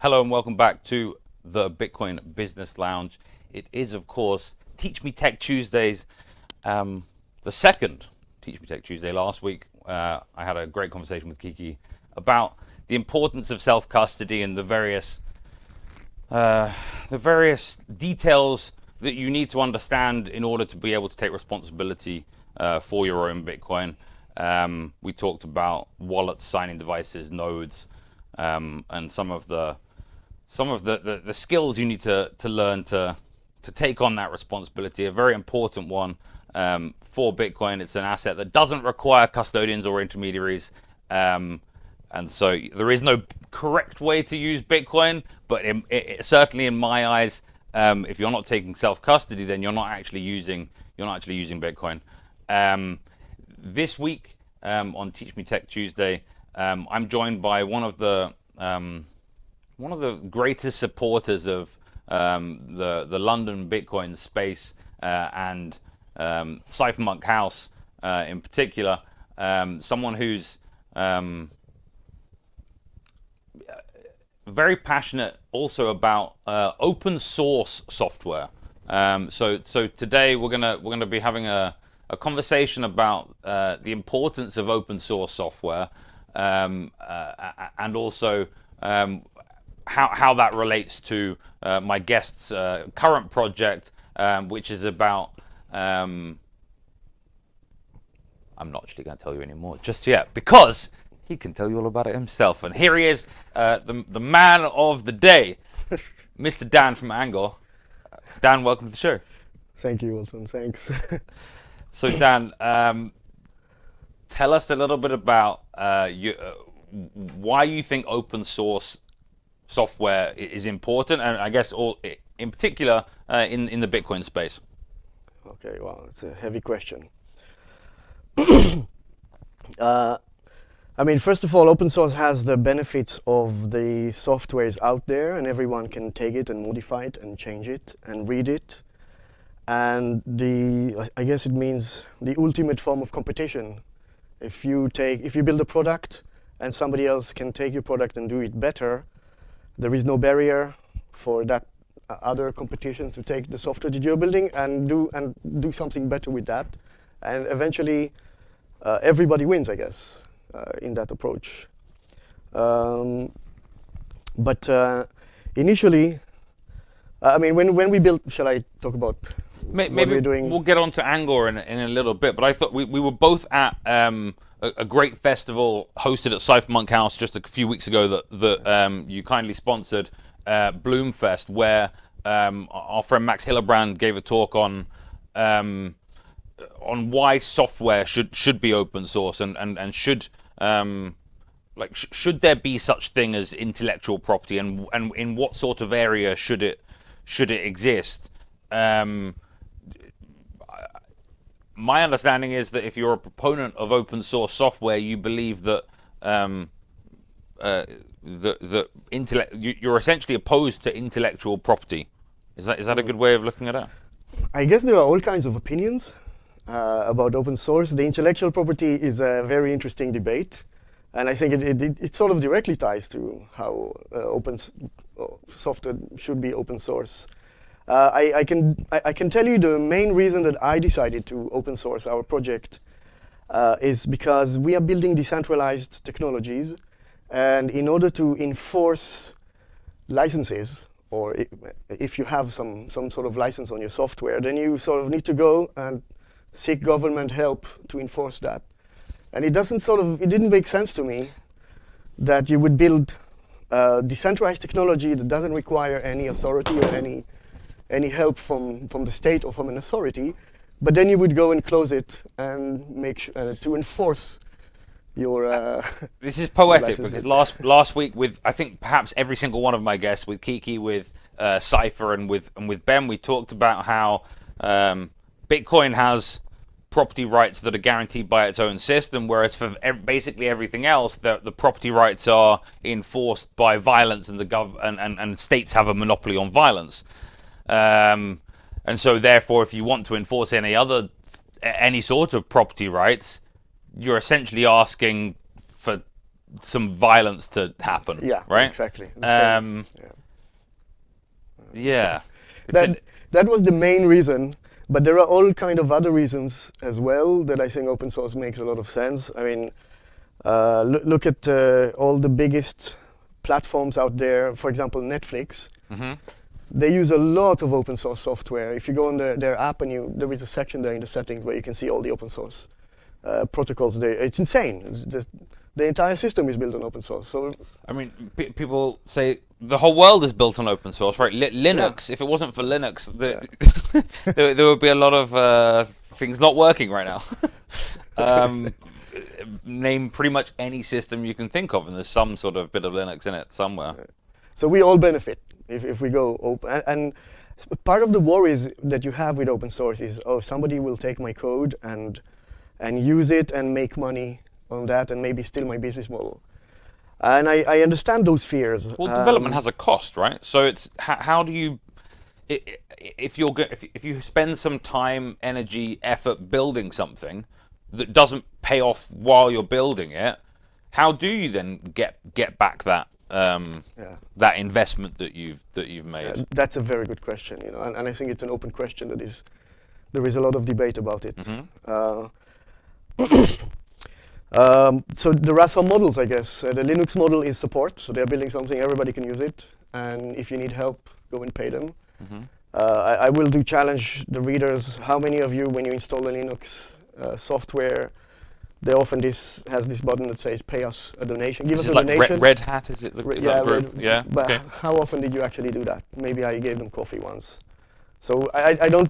Hello and welcome back to the Bitcoin Business Lounge. It is, of course, Teach Me Tech Tuesdays, the second Teach Me Tech Tuesday. Last week, I had a great conversation with Kiki about the importance of self-custody and the various details that you need to understand in order to be able to take responsibility for your own Bitcoin. We talked about wallets, signing devices, nodes, and some of the skills you need to learn to take on that responsibility. A very important one for Bitcoin. It's an asset that doesn't require custodians or intermediaries, and so there is no correct way to use Bitcoin. But certainly in my eyes, if you're not taking self-custody, then you're not actually using Bitcoin. This week on Teach Me Tech Tuesday, I'm joined by one of the greatest supporters of the London Bitcoin space and Cypherpunk House in particular. Someone who's very passionate also about open source software. So today we're gonna be having a conversation about the importance of open source software and also how that relates to my guest's current project, which is about. I'm not actually going to tell you anymore just yet because he can tell you all about it himself. And here he is, the man of the day, Mr. Dan from ANGOR. Dan, welcome to the show. Thank you, Wilton. Thanks. So Dan, tell us a little bit about why you think open source software is important, and I guess in particular in the Bitcoin space. Okay, well, it's a heavy question. I mean, first of all, open source has the benefits of the softwares out there, and everyone can take it and modify it and change it and read it. And I guess it means the ultimate form of competition. If you build a product and somebody else can take your product and do it better, there is no barrier for that other competitions to take the software that you're building and do something better with that. And eventually, everybody wins, I guess, in that approach. But initially, I mean, when we built, shall I talk about what we're doing? We'll get on to ANGOR in a little bit, but I thought we were both at a great festival hosted at Cypherpunk House just a few weeks ago that you kindly sponsored, Bloomfest, where our friend Max Hillebrand gave a talk on why software should be open source and should should there be such thing as intellectual property, and in what sort of area should it exist. My understanding is that if you're a proponent of open source software, you believe that you're essentially opposed to intellectual property. Is that a good way of looking at it? I guess there are all kinds of opinions about open source. The intellectual property is a very interesting debate, and I think it sort of directly ties to how software should be open source. I can tell you the main reason that I decided to open source our project is because we are building decentralized technologies, and in order to enforce licenses, or if you have some sort of license on your software, then you sort of need to go and seek government help to enforce that. And it didn't make sense to me that you would build decentralized technology that doesn't require any authority or any help from the state or from an authority, but then you would go and close it and make to enforce your. This is poetic because last week, with I think perhaps every single one of my guests, with Kiki, with Cypher, and with Ben, we talked about how Bitcoin has property rights that are guaranteed by its own system, whereas for basically everything else, the property rights are enforced by violence, and and states have a monopoly on violence. And so therefore, if you want to enforce any sort of property rights, you're essentially asking for some violence to happen. Yeah, right. exactly. The same. Yeah. That was the main reason, but there are all kind of other reasons as well that I think open source makes a lot of sense. I mean, look at all the biggest platforms out there. For example, Netflix. They use a lot of open source software. If you go on their app and there is a section there in the settings where you can see all the open source protocols. It's insane. It's just, the entire system is built on open source. So I mean, people say the whole world is built on open source, right? Linux. If it wasn't for Linux, there would be a lot of things not working right now. Name pretty much any system you can think of, and there's some sort of bit of Linux in it somewhere. So we all benefit if we go open. And part of the worries that you have with open source is, oh, somebody will take my code and use it and make money on that and maybe steal my business model. And I understand those fears. Well, development has a cost, right? So it's how do you, if you spend some time, energy, effort building something that doesn't pay off while you're building it, how do you then get back that that investment that you've made? That's a very good question, and I think it's an open question there is a lot of debate about it. So there are some models, I guess. The Linux model is support, so they're building something, everybody can use it, and if you need help, go and pay them. I will challenge the readers. How many of you, when you install a Linux software, they often has this button that says "Pay us a donation." Give us a donation. Red Hat, is it? Is that group? Yeah. But okay. How often did you actually do that? Maybe I gave them coffee once. So I don't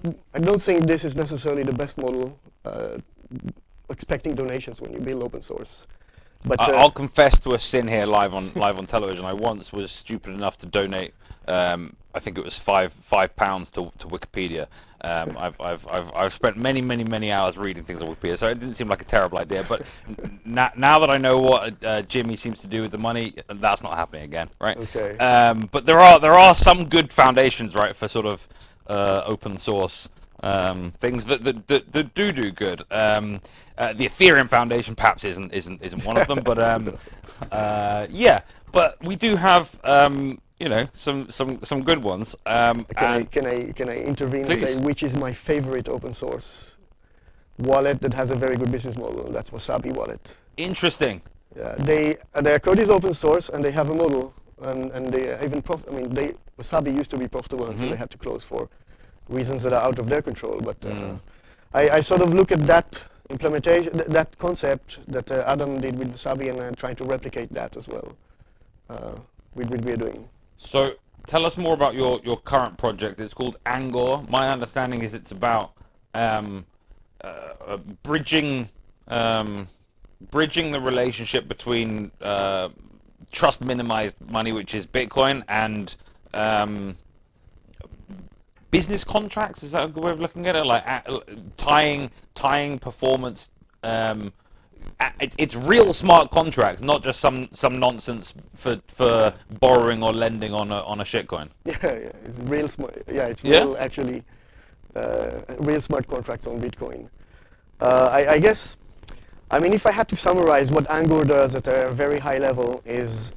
think this is necessarily the best model. Expecting donations when you build open source. But I'll confess to a sin here live on television. I once was stupid enough to donate. I think it was £5 to Wikipedia. I've spent many hours reading things on Wikipedia, so it didn't seem like a terrible idea. But now that I know what Jimmy seems to do with the money, that's not happening again, right? Okay. But there are some good foundations, right, for sort of open source things that do good. The Ethereum Foundation perhaps isn't one of them, but yeah. But we do have some good ones. Can I intervene Please. and say which is my favorite open source wallet that has a very good business model? That's Wasabi Wallet. Interesting. Yeah, their code is open source and they have a model, and they even Wasabi used to be profitable until they had to close for reasons that are out of their control. But I sort of look at that implementation, that concept that Adam did with Wasabi, and trying to replicate that as well with what we're doing. So tell us more about your current project. It's called ANGOR. My understanding is it's about bridging the relationship between trust minimized money, which is Bitcoin, and business contracts. Is that a good way of looking at it? Like tying performance. It's real smart contracts, not just some nonsense for borrowing or lending on a shitcoin. Yeah, it's real smart. Yeah, it's real actually real smart contracts on Bitcoin. I guess, I mean, if I had to summarize what ANGOR does at a very high level is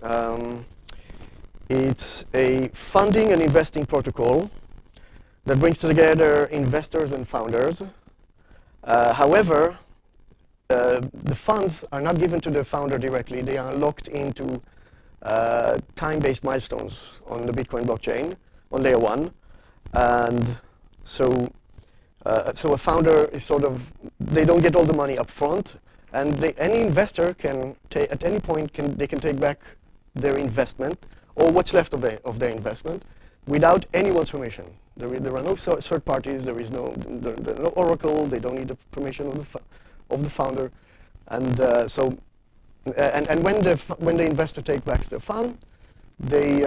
it's a funding and investing protocol that brings together investors and founders. However, the funds are not given to the founder directly. They are locked into time-based milestones on the Bitcoin blockchain on layer 1. And so a founder is sort of, they don't get all the money up front, and any investor can at any point they can take back their investment or what's left of their investment without anyone's permission. There are no third parties. There is no oracle. They don't need the permission of the founder, and and when the investor takes back their fund, they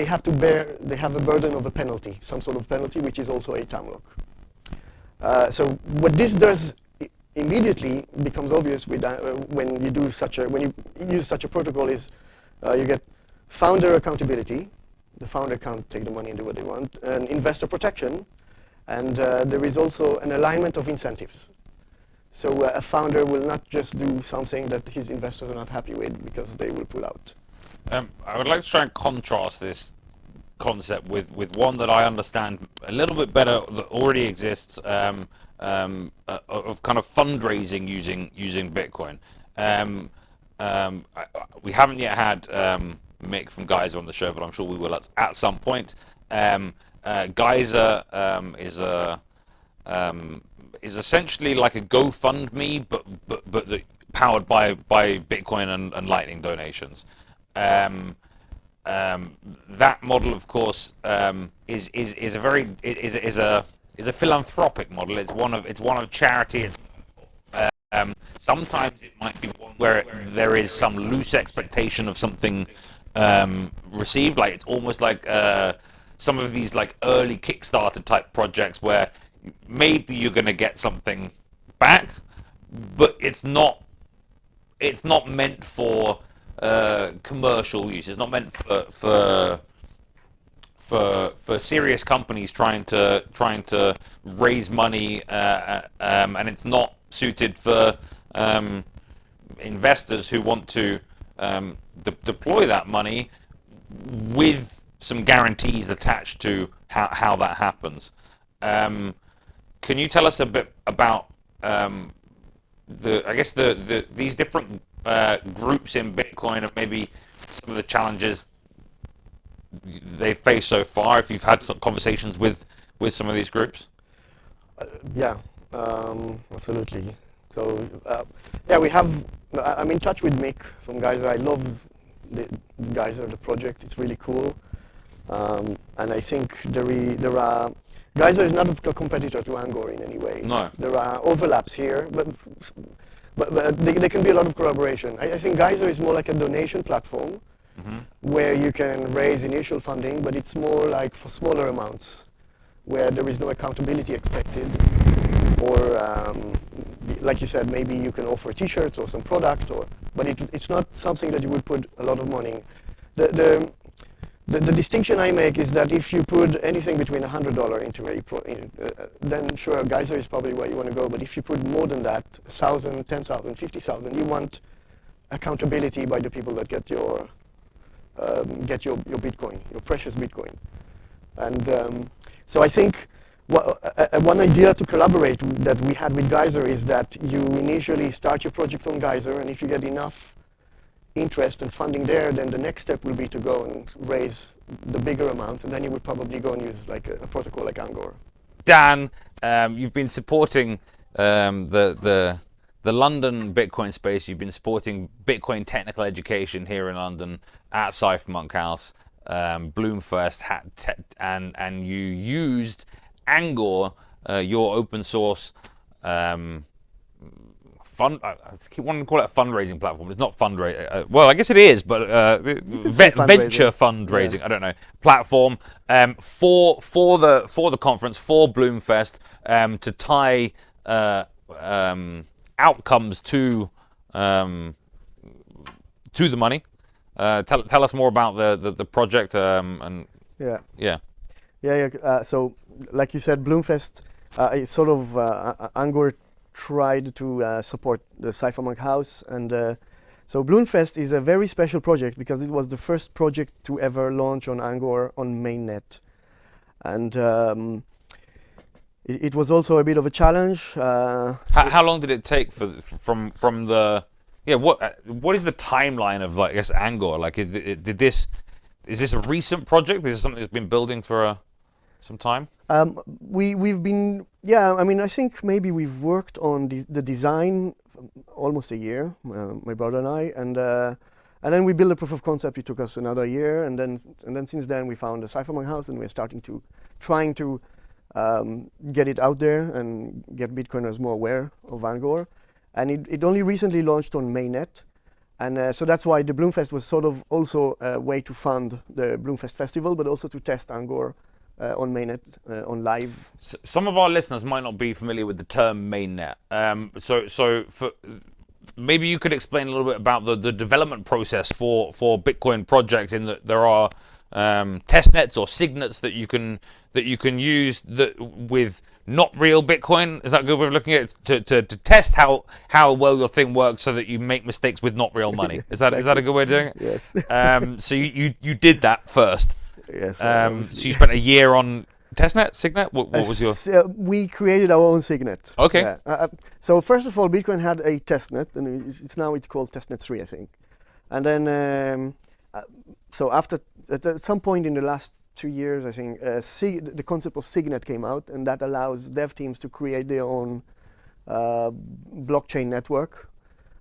have a burden of a penalty, some sort of penalty, which is also a time lock. So what this does immediately becomes obvious with when you use such a protocol is you get founder accountability. The founder can't take the money and do what they want, and investor protection, and there is also an alignment of incentives. So a founder will not just do something that his investors are not happy with because they will pull out. I would like to try and contrast this concept with one that I understand a little bit better that already exists, of kind of fundraising using Bitcoin. We haven't yet had Mick from Geyser on the show, but I'm sure we will at some point. Geyser is essentially like a GoFundMe, but powered by Bitcoin and Lightning donations. That model, of course, is a philanthropic model. It's one of charity. Sometimes it might be one where there is some loose expectation of something received. Like it's almost like some of these like early Kickstarter type projects where maybe you're going to get something back, but it's not meant for commercial use. It's not meant for serious companies trying to raise money, and it's not suited for investors who want to deploy that money with some guarantees attached to how that happens. Can you tell us a bit about these different groups in Bitcoin and maybe some of the challenges they face so far, if you've had some conversations with some of these groups? Yeah, absolutely. So I'm in touch with Mick from Geyser. I love the Geyser, the project. It's really cool, and I think there are Geyser is not a competitor to ANGOR in any way. No. There are overlaps here, but there can be a lot of collaboration. I think Geyser is more like a donation platform where you can raise initial funding, but it's more like for smaller amounts, where there is no accountability expected, or like you said, maybe you can offer T-shirts or some product, but it's not something that you would put a lot of money. The distinction I make is that if you put anything between $100 into then sure, Geyser is probably where you want to go. But if you put more than that, 1,000, 10,000, 50,000, you want accountability by the people that get your Bitcoin, your precious Bitcoin. And so I think one idea to collaborate that we had with Geyser is that you initially start your project on Geyser, and if you get enough interest and funding there, then the next step will be to go and raise the bigger amount, and then you would probably go and use like a protocol like ANGOR. Dan, you've been supporting the London Bitcoin space. You've been supporting Bitcoin technical education here in London at Cypherpunk House, Bloomfest, and you used ANGOR, your open source I keep wanting to call it a fundraising platform. It's not fundraising. Well, I guess it is, but venture fundraising. Yeah. I don't know. Platform for the conference, for Bloomfest, to tie outcomes to the money. Tell us more about the project So, like you said, Bloomfest, it's sort of ANGOR tried to support the Cypherpunk House, and so Bloomfest is a very special project because it was the first project to ever launch on ANGOR on Mainnet, and it was also a bit of a challenge. How long did it take from the what is the timeline of, like, I guess, ANGOR? Like, is this a recent project? Is this something that's been building for some time? We've been, I mean, I think maybe we've worked on the design almost a year, my brother and I, and then we built a proof of concept. It took us another year, and then since then we found the Cypherpunk House, and we're trying to get it out there and get Bitcoiners more aware of ANGOR. And it only recently launched on Mainnet, and so that's why the Bloomfest was sort of also a way to fund the Bloomfest festival, but also to test ANGOR on Mainnet, on live. Some of our listeners might not be familiar with the term Mainnet. So maybe you could explain a little bit about the development process for Bitcoin projects, in that there are testnets or signets that you can use that with not real Bitcoin. Is that a good way of looking at it? To test how well your thing works, so that you make mistakes with not real money. Is that a good way of doing it? Yes. So you did that first. Yes. So you spent a year on Testnet, Signet. What was your? We created our own Signet. Okay. Yeah. So first of all, Bitcoin had a testnet, and it's called Testnet 3, I think. And then so after at some point in the last 2 years, I think the concept of Signet came out, and that allows dev teams to create their own blockchain network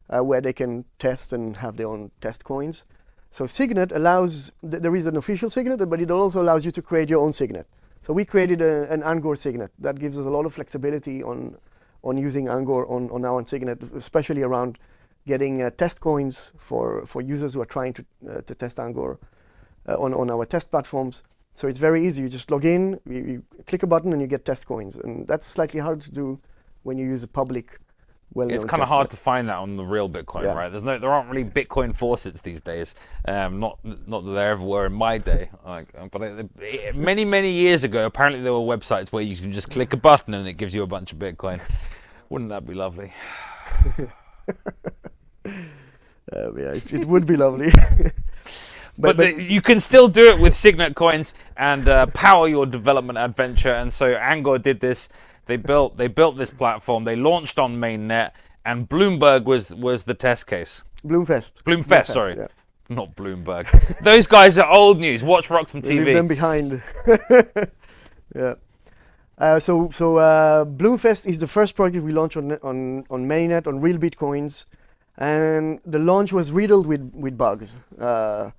where they can test and have their own test coins. So Signet allows, there is an official Signet, but it also allows you to create your own Signet. So we created an ANGOR Signet that gives us a lot of flexibility on using ANGOR on our Signet, especially around getting test coins for users who are trying to test ANGOR on our test platforms. So it's very easy. You just log in, you click a button, and you get test coins. And that's slightly hard to do when you use a public. It's kind of hard to find that on the real Bitcoin, Yeah. right? There aren't really Bitcoin faucets these days. Not that there ever were in my day. But many years ago, apparently there were websites where you can just click a button and it gives you a bunch of Bitcoin. Wouldn't that be lovely? Yeah, it would be lovely. But you can still do it with Signet coins and power your development adventure. And so ANGOR did this. They built this platform. They launched on Mainnet, and Bloomberg was the test case. Bloomfest, sorry. Yeah. Not Bloomberg. Those guys are old news. Watch RoxomTV. Leave them behind. Yeah. So Bloomfest is the first project we launched on Mainnet, on real Bitcoins, and the launch was riddled with bugs. I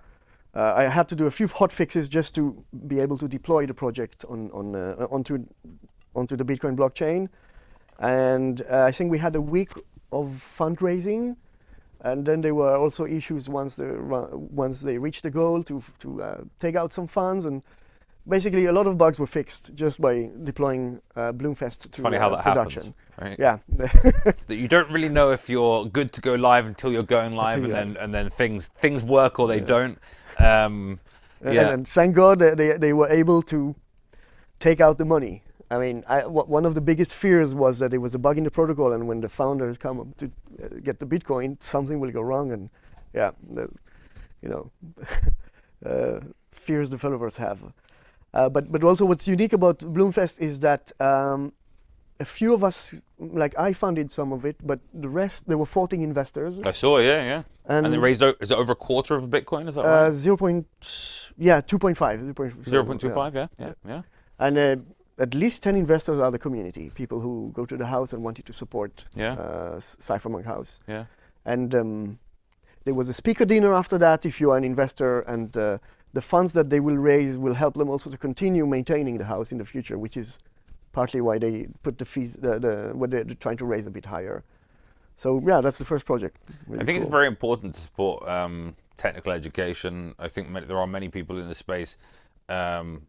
had to do a few hot fixes just to be able to deploy the project onto the Bitcoin blockchain. And I think we had a week of fundraising, and then there were also issues once they reached the goal to take out some funds, and basically a lot of bugs were fixed just by deploying Bloomfest to Funny how that production. Happens, right? Yeah. That you don't really know if you're good to go live until you're going live, and then things work or they don't. And thank God they were able to take out the money. I mean, one of the biggest fears was that there was a bug in the protocol, and when the founders come up to get the Bitcoin, something will go wrong, and fears developers have. But also what's unique about Bloomfest is that a few of us, like I funded some of it, but the rest, there were 14 investors. I saw, yeah. And they raised, is it over a quarter of a Bitcoin, is that right? 2.5. 0.25, yeah. And at least 10 investors are the community, people who go to the house and wanted to support Cypherpunk house. Yeah. And there was a speaker dinner after that if you are an investor, and the funds that they will raise will help them also to continue maintaining the house in the future, which is partly why they put the fees, what they're trying to raise a bit higher. So yeah, that's the first project. Really I think cool. it's very important to support technical education. I think there are many people in the space,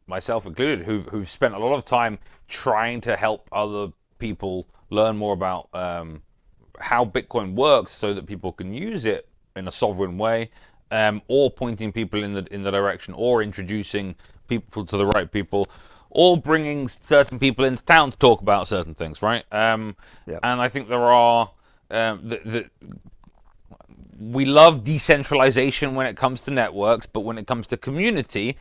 myself included, who've spent a lot of time trying to help other people learn more about how Bitcoin works, so that people can use it in a sovereign way, or pointing people in the direction, or introducing people to the right people, or bringing certain people into town to talk about certain things, right? And I think there are we love decentralization when it comes to networks, but when it comes to community,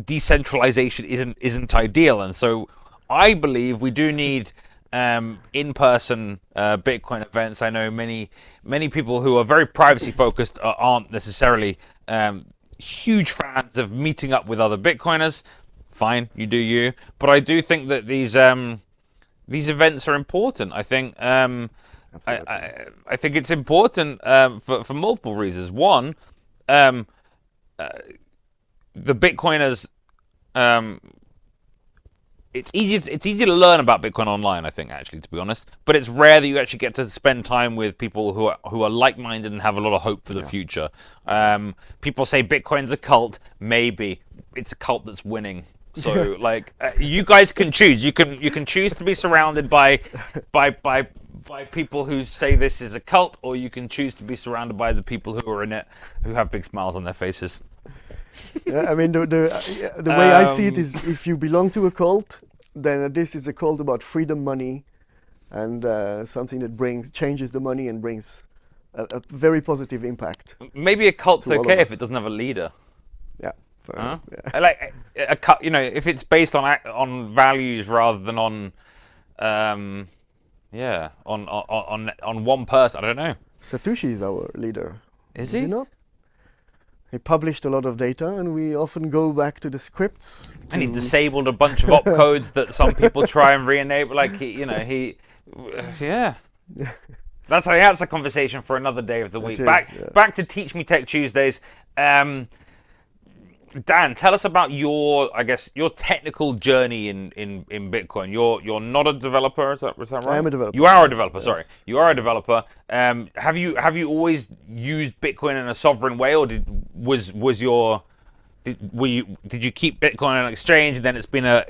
decentralization isn't ideal. And so I believe we do need in-person Bitcoin events. I know many people who are very privacy focused aren't necessarily huge fans of meeting up with other Bitcoiners. Fine, you do you. But I do think that these events are important. I think I think it's important for multiple reasons. One, the Bitcoiners. It's easy to learn about Bitcoin online, I think, actually, to be honest. But it's rare that you actually get to spend time with people who are like-minded and have a lot of hope for the future. People say Bitcoin's a cult. Maybe it's a cult that's winning. So, you guys can choose. You can choose to be surrounded by people who say this is a cult, or you can choose to be surrounded by the people who are in it, who have big smiles on their faces. Yeah, I mean, the way I see it is, if you belong to a cult, then this is a cult about freedom money, and something that changes the money and brings a very positive impact. Maybe a cult's To all okay of if us. it doesn't have a leader. Yeah. Fair Huh? enough, yeah. I like a cut. You know, if it's based on values rather than on, yeah, on one person. I don't know. Satoshi is our leader. Is Did he? you know? He published a lot of data, and we often go back to the scripts. And he disabled a bunch of opcodes that some people try and re-enable. Like yeah. That's a conversation for another day of the week. Back to Teach Me Tech Tuesdays. Dan, tell us about your technical journey in Bitcoin. You're not a developer, is that right? I am a developer. You are a developer. Yes. Sorry, you are a developer. Have you always used Bitcoin in a sovereign way, or did you keep Bitcoin on an exchange and then it's been a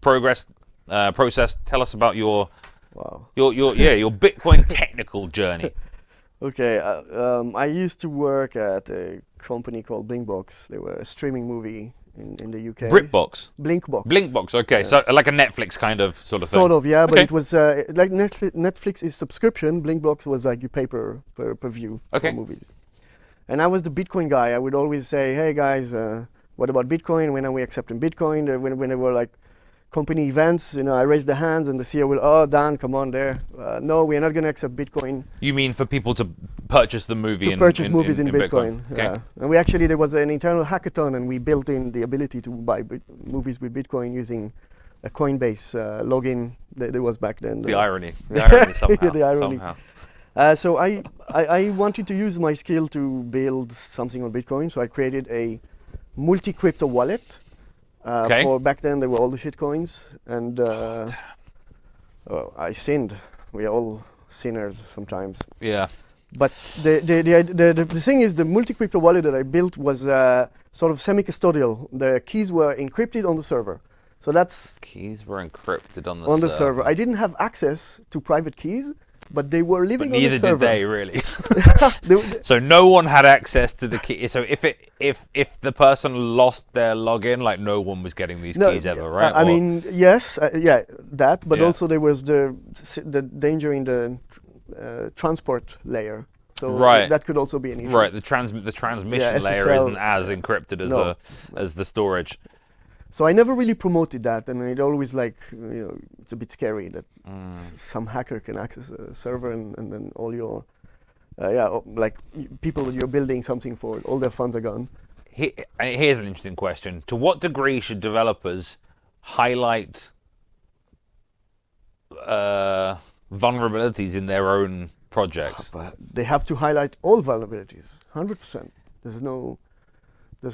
process? Tell us about your Bitcoin technical journey. Okay, I used to work at a company called Blinkbox. They were a streaming movie in the UK. BritBox? Blinkbox. Blinkbox, okay. Yeah. So like a Netflix kind of sort of thing? Sort of, yeah, but okay. It was like Netflix is subscription. Blinkbox was like you pay per view for movies. And I was the Bitcoin guy. I would always say, hey guys, what about Bitcoin? When are we accepting Bitcoin? When they were like company events, I raised the hands and the CEO will, Dan, come on there. No, we're not going to accept Bitcoin. You mean for people to purchase the movie? Purchase movies in Bitcoin. Okay. Yeah. And there was an internal hackathon, and we built in the ability to buy movies with Bitcoin using a Coinbase login. There was back then. The irony somehow. The irony. Somehow. So I wanted to use my skill to build something on Bitcoin. So I created a multi-crypto wallet. For back then, there were all the shit coins, and I sinned. We are all sinners sometimes. Yeah. But the thing is, the multi-crypto wallet that I built was sort of semi-custodial. The keys were encrypted on the server. So keys were encrypted on the server. I didn't have access to private keys, but they were living on the server. But neither did they, really. So no one had access to the key. So if the person lost their login, like no one was getting these keys ever, right? I mean, yes, that. But also there was the danger in the transport layer. So that could also be an issue. Right. The transmission layer isn't as encrypted as the storage. So I never really promoted that, and it always it's a bit scary that some hacker can access a server and then all your people that you're building something for, all their funds are gone. Here's an interesting question: to what degree should developers highlight vulnerabilities in their own projects? But they have to highlight all vulnerabilities, 100%. There's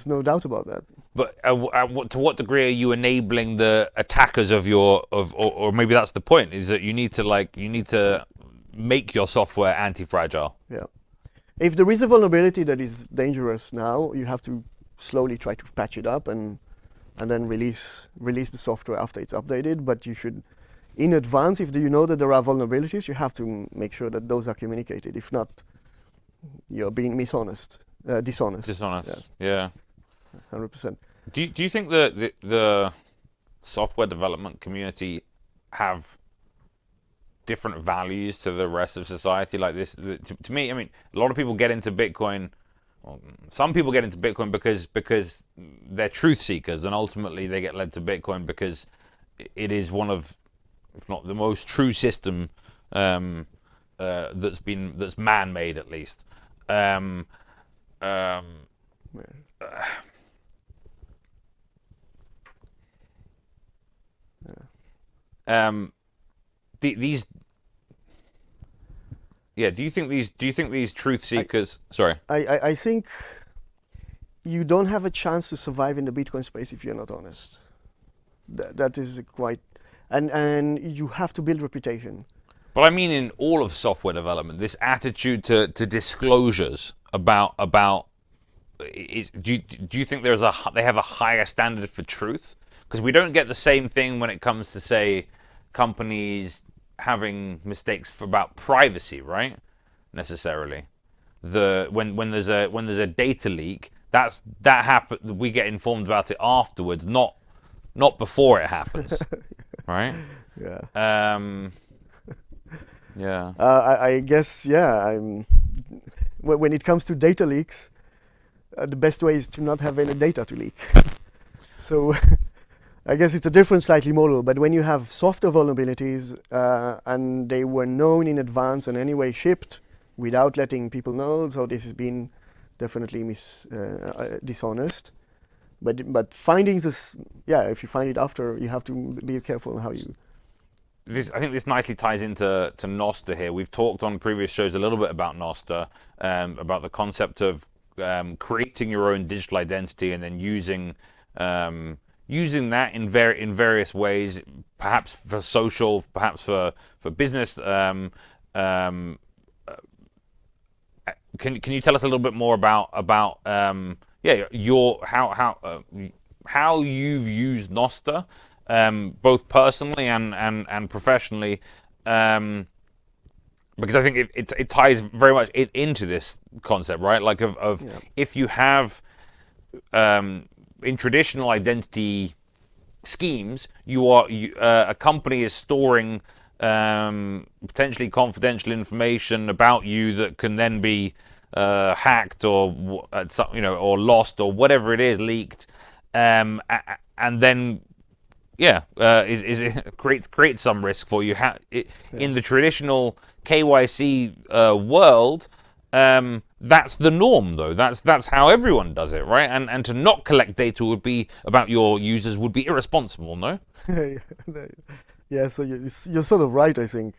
no doubt about that. But to what degree are you enabling the attackers of or maybe that's the point, is that you need to make your software anti-fragile? Yeah. If there is a vulnerability that is dangerous now, you have to slowly try to patch it up and then release the software after it's updated. But you should, in advance, if you know that there are vulnerabilities, you have to make sure that those are communicated. If not, you're being dishonest. Dishonest. Yeah. 100%. Do you think the software development community have different values to the rest of society? Like this, to me, I mean, a lot of people get into Bitcoin. Well, some people get into Bitcoin because they're truth seekers, and ultimately they get led to Bitcoin because it is one of, if not the most true system that's man-made, at least. Do you think these truth seekers? I think you don't have a chance to survive in the Bitcoin space if you're not honest. That is quite, and you have to build reputation. But I mean, in all of software development, this attitude to disclosures about do you think they have a higher standard for truth? Because we don't get the same thing when it comes to, say, companies having mistakes about privacy, right? Necessarily, when there's a data leak, that happen. We get informed about it afterwards, not not before it happens, right? Yeah. Yeah. I guess, yeah. When it comes to data leaks, the best way is to not have any data to leak. So I guess it's a different slightly model, but when you have software vulnerabilities and they were known in advance and anyway shipped without letting people know, so this has been definitely dishonest. But finding this, yeah, if you find it after, you have to be careful how you. I think this nicely ties into Nostr here. We've talked on previous shows a little bit about Nostr, about the concept of creating your own digital identity and then using that in various ways, perhaps for social, perhaps for business. Can you tell us a little bit more about how you've used Nostr, both personally and professionally, because I think it ties very much into this concept, right? Like of Yeah. if you have in traditional identity schemes, a company is storing potentially confidential information about you that can then be hacked or or lost or whatever it is, leaked, and then creates some risk for you. In the traditional KYC world, that's the norm, though. That's how everyone does it, right? And to not collect data about your users would be irresponsible, no? Yeah, so you're sort of right, I think.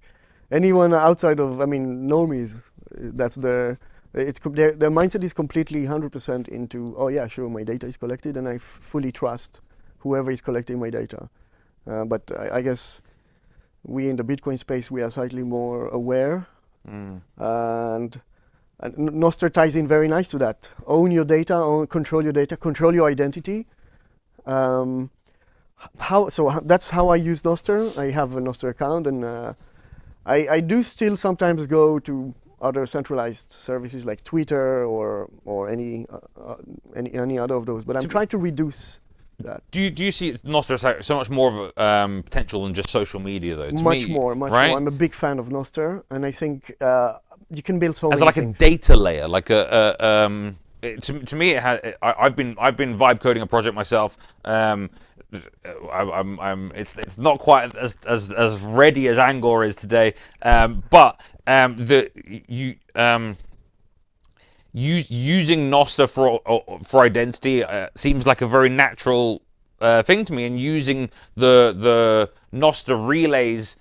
Anyone outside of, normies, their mindset is completely 100% into, oh yeah, sure, my data is collected and I fully trust whoever is collecting my data. But I guess we in the Bitcoin space, we are slightly more aware. And Nostr ties in very nice to that. Own your data, control your data, control your identity. That's how I use Nostr. I have a Nostr account, and I do still sometimes go to other centralized services like Twitter or any other of those. But I'm trying to reduce that. Do you see Nostr as so much more of a potential than just social media, though? Much more. I'm a big fan of Nostr, and I think you can build so many things. A data layer, like to me, it has. I've been vibe coding a project myself. It's not quite as ready as ANGOR is today, but using Nostr for identity seems like a very natural thing to me, and using the Nostr relays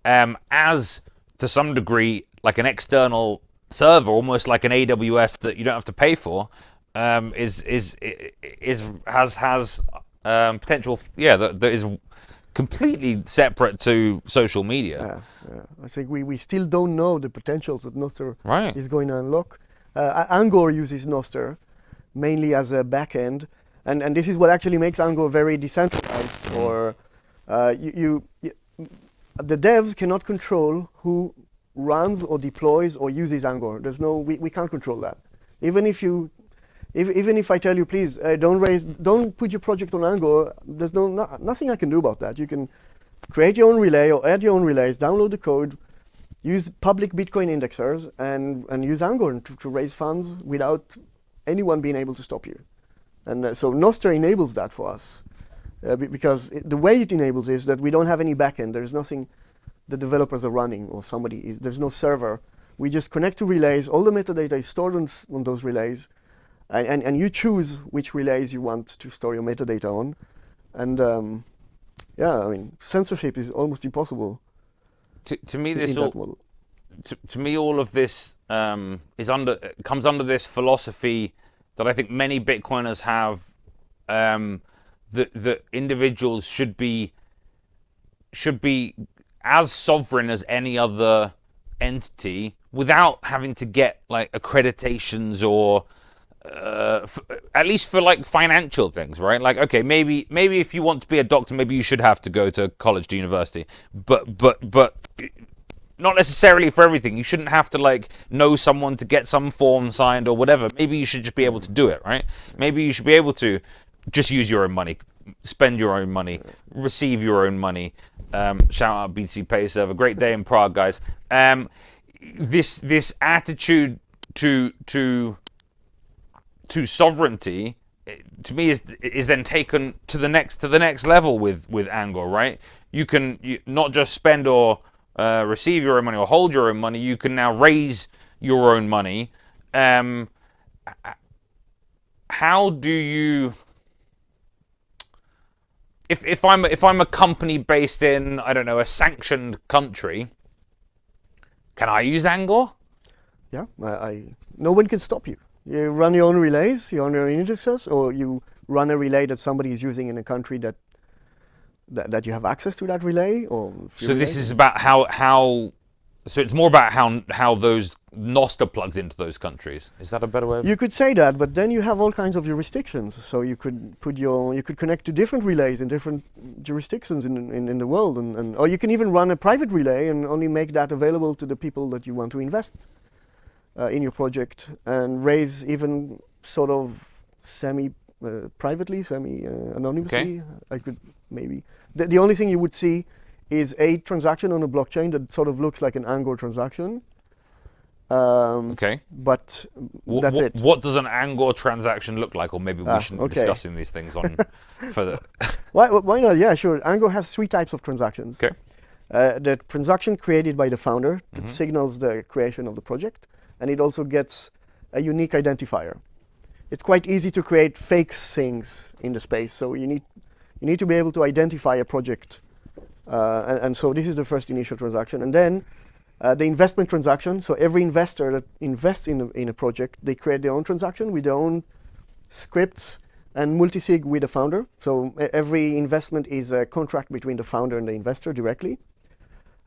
as, to some degree, like an external server, almost like an AWS that you don't have to pay for, has potential. Yeah, that is completely separate to social media. Yeah. I think we still don't know the potentials that Nostr Right. is going to unlock. ANGOR uses Nostr mainly as a backend, and this is what actually makes ANGOR very decentralized. Or the devs cannot control who runs or deploys or uses ANGOR. We can't control that. Even if I tell you, please don't put your project on ANGOR, there's nothing I can do about that. You can create your own relay or add your own relays, download the code, use public Bitcoin indexers, and use ANGOR to raise funds without anyone being able to stop you. And so Nostr enables that for us, because the way it enables is that we don't have any backend. There's nothing the developers are running or there's no server. We just connect to relays. All the metadata is stored on those relays, and you choose which relays you want to store your metadata on. And censorship is almost impossible. To me, all of this comes under this philosophy that I think many Bitcoiners have, that individuals should be as sovereign as any other entity without having to get like accreditations or at least for like financial things, right? Like, okay, maybe if you want to be a doctor, maybe you should have to go to college, to university, but not necessarily for everything. You shouldn't have to like know someone to get some form signed or whatever. Maybe you should just be able to do it, right? Maybe you should be able to just use your own money, spend your own money, receive your own money. Shout out BTC Pay server. Great day in Prague, guys. This attitude to sovereignty, to me, is then taken to the next level with ANGOR, right? You can not just spend or receive your own money or hold your own money. You can now raise your own money. How do you? If I'm a company based in, I don't know, a sanctioned country, can I use ANGOR? Yeah, no one can stop you. You run your own relays, your own indexes, or you run a relay that somebody is using in a country that you have access to that relay. Or so this is about how. So it's more about how those Noster plugs into those countries. Is that a better way? You could say that, but then you have all kinds of jurisdictions. So you could connect to different relays in different jurisdictions in the world, or you can even run a private relay and only make that available to the people that you want to invest in your project, and raise even sort of privately, anonymously. Okay. I could maybe. The only thing you would see is a transaction on a blockchain that sort of looks like an ANGOR transaction. Okay. But that's it. What does an ANGOR transaction look like? Or maybe we shouldn't be discussing these things on further. Why not? Yeah, sure. ANGOR has 3 types of transactions. Okay. The transaction created by the founder that signals the creation of the project, and it also gets a unique identifier. It's quite easy to create fake things in the space, so you need to be able to identify a project. And so this is the first initial transaction. And then the investment transaction, so every investor that invests in a project, they create their own transaction with their own scripts and multisig with the founder. So every investment is a contract between the founder and the investor directly.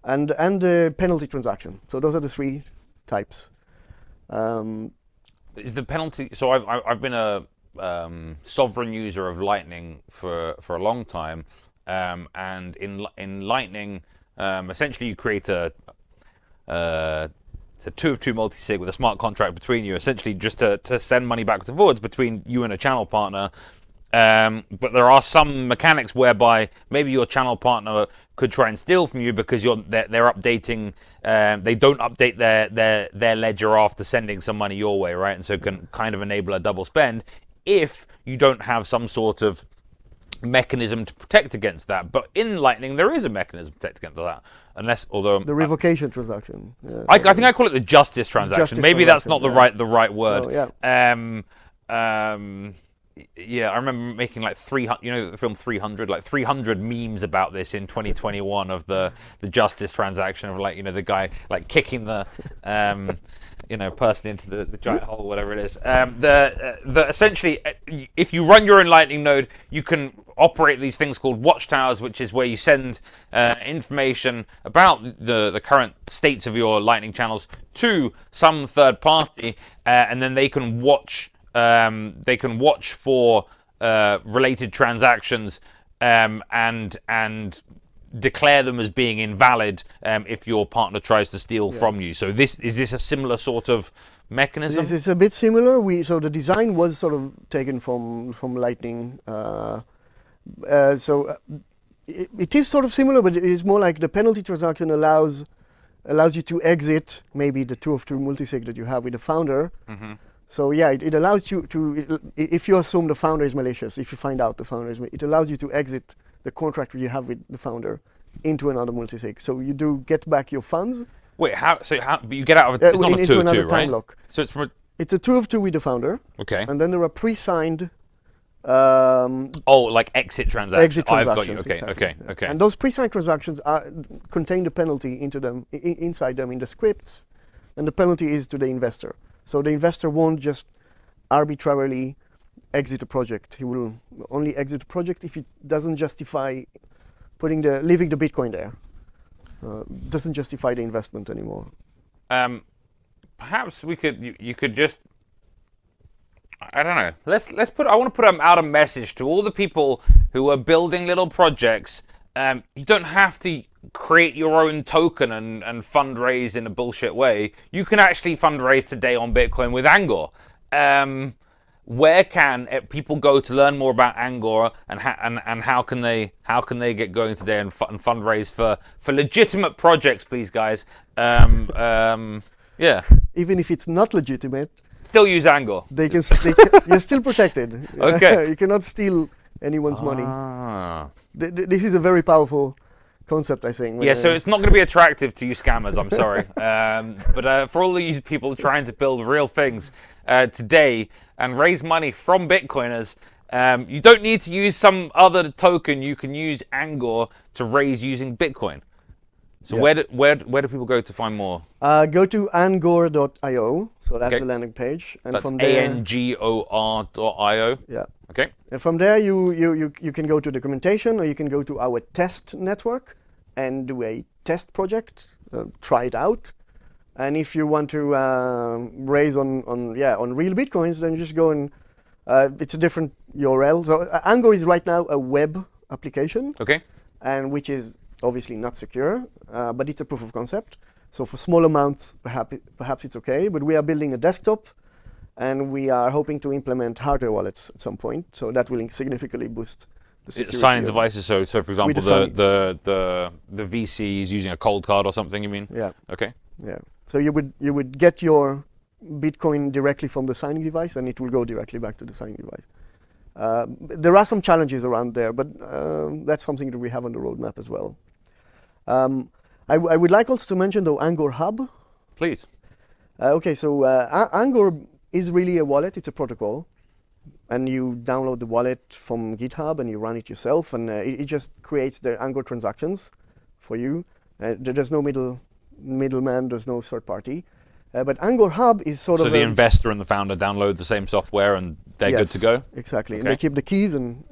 And the penalty transaction. So those are the 3 types. Is the penalty... So I've been a sovereign user of Lightning for a long time. And in Lightning, essentially you create it's a 2 of 2 multi-sig with a smart contract between you, essentially just to send money backwards and forwards between you and a channel partner. But there are some mechanics whereby maybe your channel partner could try and steal from you because they're updating. They don't update their ledger after sending some money your way, right? And so can kind of enable a double spend if you don't have some sort of mechanism to protect against that. But in Lightning there is a mechanism to protect against that, although the revocation transaction. I think I call it the justice transaction. Maybe that's not the right word. Oh, yeah. Yeah, I remember making like 300, the film 300, like 300 memes about this in 2021 of the justice transaction of the guy like kicking the person into the giant hole, whatever it is. The essentially, if you run your own Lightning node, you can operate these things called watchtowers, which is where you send information about the current states of your Lightning channels to some third party, and then they can watch. They can watch for related transactions and declare them as being invalid if your partner tries to steal from you. So is this a similar sort of mechanism? This is a bit similar. So the design was sort of taken from Lightning. It is sort of similar, but it is more like the penalty transaction allows you to exit maybe the 2 of 2 multisig that you have with the founder. Mm-hmm. So yeah, it allows you to, if you assume the founder is malicious, if you find out the founder is, it allows you to exit the contract you have with the founder into another multisig. So you do get back your funds. Wait, but you get out of it's not a 2 of 2, right? Lock. So it's a 2 of 2 with the founder. Okay. And then there are pre-signed. Like exit transactions. Exit transactions. I've got you. Okay. Exactly. Okay. And those pre-signed transactions contain the penalty inside them in the scripts, and the penalty is to the investor. So the investor won't just arbitrarily exit a project. He will only exit a project if it doesn't justify leaving the Bitcoin there. Doesn't justify the investment anymore. Perhaps you could just, I don't know. I want to put out a message to all the people who are building little projects. You don't have to create your own token and fundraise in a bullshit way. You can actually fundraise today on Bitcoin with ANGOR. where can people go to learn more about ANGOR, and how can they get going today and fundraise for legitimate projects, please, guys? Yeah. Even if it's not legitimate, Still use ANGOR. You're still protected. Okay. You cannot steal anyone's money. Ah. This is a very powerful concept, I think. Yeah, so it's not going to be attractive to you scammers, I'm sorry. But for all of you people trying to build real things today and raise money from Bitcoiners, you don't need to use some other token. You can use ANGOR to raise using Bitcoin. So where do people go to find more? Go to angor.io. So that's Okay. the landing page. And That's from there, ANGOR.io. yeah. Okay. And from there, you can go to documentation, or you can go to our test network and do a test project, try it out. And if you want to raise on real Bitcoins, then you just go and it's a different URL. So ANGOR is right now a web application, Okay. and which is obviously not secure, but it's a proof of concept. So for small amounts, perhaps it's okay. But we are building a desktop, and we are hoping to implement hardware wallets at some point. So that will significantly boost the security. Signing of- devices. So for example, the VC is using a cold card or something. You mean? Yeah, Okay. yeah. So you would get your Bitcoin directly from the signing device, and it will go directly back to the signing device. There are some challenges around there, but that's something that we have on the roadmap as well. I would like also to mention the ANGOR Hub. Please. Okay, so ANGOR is really a wallet. It's a protocol, and you download the wallet from GitHub and you run it yourself, and it just creates the ANGOR transactions for you. There's no middleman. There's no third party. But ANGOR Hub is sort of So the investor and the founder download the same software and they're good to go? Exactly. And Okay. they keep the keys, and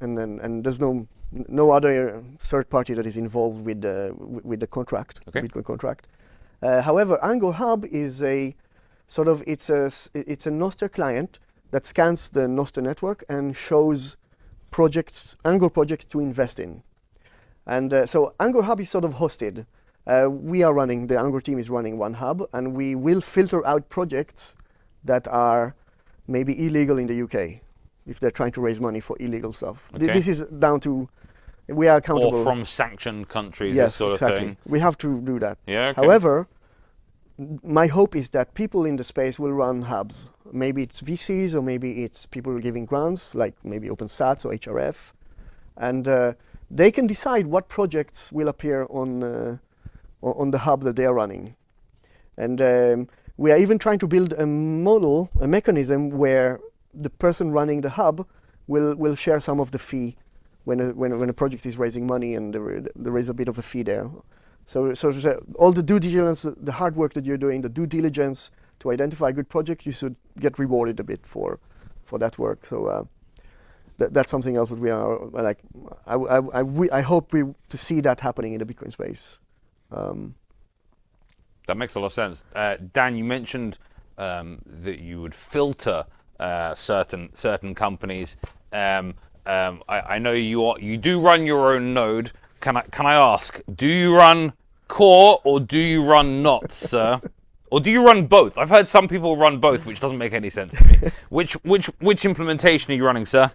there's no other third party that is involved with the contract, Okay. Bitcoin contract. However, ANGOR Hub is a sort of it's a Nostr client that scans the Nostr network and shows ANGOR projects to invest in. And so ANGOR Hub is sort of hosted. The ANGOR team is running one hub, and we will filter out projects that are maybe illegal in the UK if they're trying to raise money for illegal stuff. Okay. This is down to, we are accountable. Or from sanctioned countries, Yes, this sort exactly. of thing? We have to do that. Yeah, okay. However, my hope is that people in the space will run hubs. Maybe it's VCs, or maybe it's people giving grants, like maybe OpenSats or HRF. And they can decide what projects will appear on the hub that they are running. And we are even trying to build a mechanism where the person running the hub will share some of the fee when a project is raising money, and there is a bit of a fee there. So all the due diligence, the hard work that you're doing, the due diligence to identify a good project, you should get rewarded a bit for that work. So that's something else that we are like. I hope to see that happening in the Bitcoin space. That makes a lot of sense. Dan, you mentioned that you would filter certain companies. I know you do run your own node. Can I ask, do you run core or do you run knots, sir? Or do you run both? I've heard some people run both, which doesn't make any sense to me. Which implementation are you running, sir?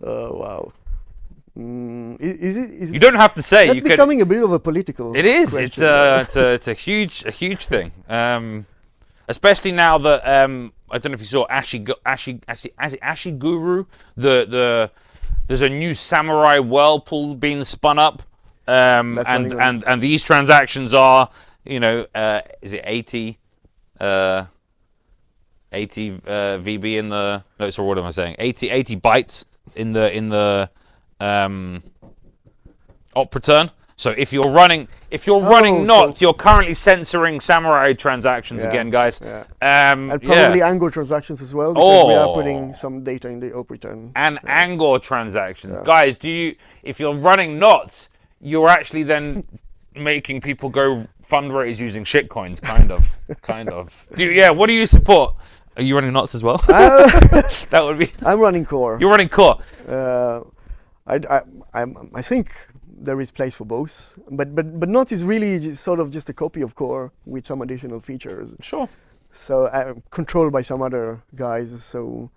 Oh wow. Is it? You don't have to say. That's becoming a bit of a political. It is. question. It's a huge thing. Especially now that I don't know if you saw Ashi Guru. There's a new samurai whirlpool being spun up, and these transactions are, is it 80 VB in the, no, sorry, what am I saying? 80 bytes in the op return. So if you're running knots, you're currently censoring samurai transactions again, guys. Yeah. And probably ANGOR transactions as well, because we are putting some data in the op return. And ANGOR transactions, guys. If you're running knots, you're actually then making people go fundraise using shitcoins, kind of. What do you support? Are you running knots as well? That would be. I'm running core. You're running core. I think there is place for both, but knots is really just a copy of core with some additional features. Sure. so controlled by some other guys. So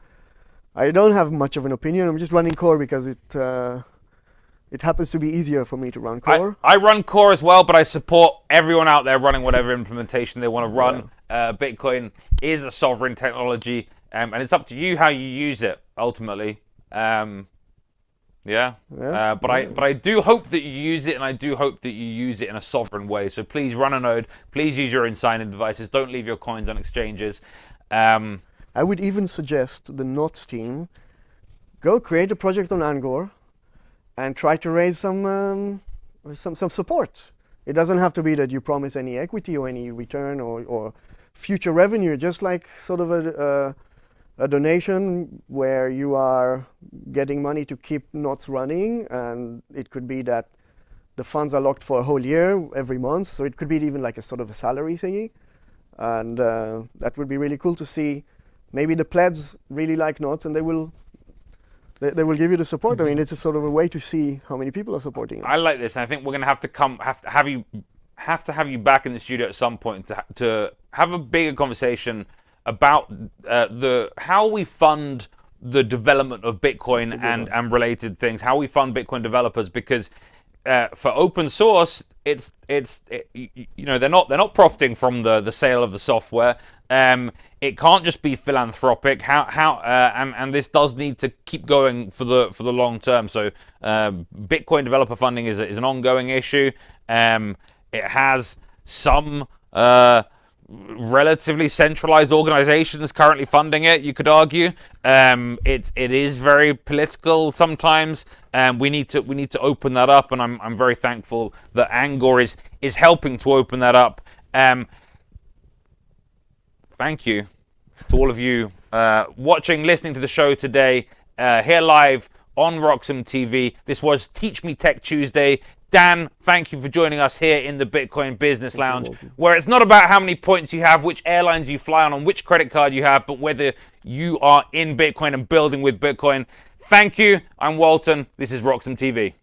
I don't have much of an opinion. I'm just running core because it happens to be easier for me to run core. I run core as well, but I support everyone out there running whatever implementation they want to run. Bitcoin is a sovereign technology, and it's up to you how you use it ultimately. But I do hope that you use it, and I do hope that you use it in a sovereign way. So please run a node. Please use your own signing devices. Don't leave your coins on exchanges. I would even suggest the Knots team go create a project on ANGOR and try to raise some support. It doesn't have to be that you promise any equity or any return or future revenue. Just like sort of a donation where you are getting money to keep Knots running, and it could be that the funds are locked for a whole year every month, so it could be even like a sort of a salary thingy, and that would be really cool to see. Maybe the plebs really like Knots, and they will give you the support. I mean, it's a sort of a way to see how many people are supporting it. I like this, and I think we're going to have to have you back in the studio at some point to have a bigger conversation about how we fund the development of Bitcoin and related things, how we fund Bitcoin developers, because for open source, they're not profiting from the sale of the software. It can't just be philanthropic. And this does need to keep going for the long term. So Bitcoin developer funding is an ongoing issue. It has some relatively centralized organizations currently funding it, you could argue. It is very political sometimes, and we need to open that up, and I'm very thankful that ANGOR is helping to open that up. Thank you to all of you watching, listening to the show today, here live on RoxomTV. This was Teach Me Tech Tuesday. Dan, thank you for joining us here in the Bitcoin Business Lounge, where it's not about how many points you have, which airlines you fly on which credit card you have, but whether you are in Bitcoin and building with Bitcoin. Thank you. I'm Walton. This is RoxomTV.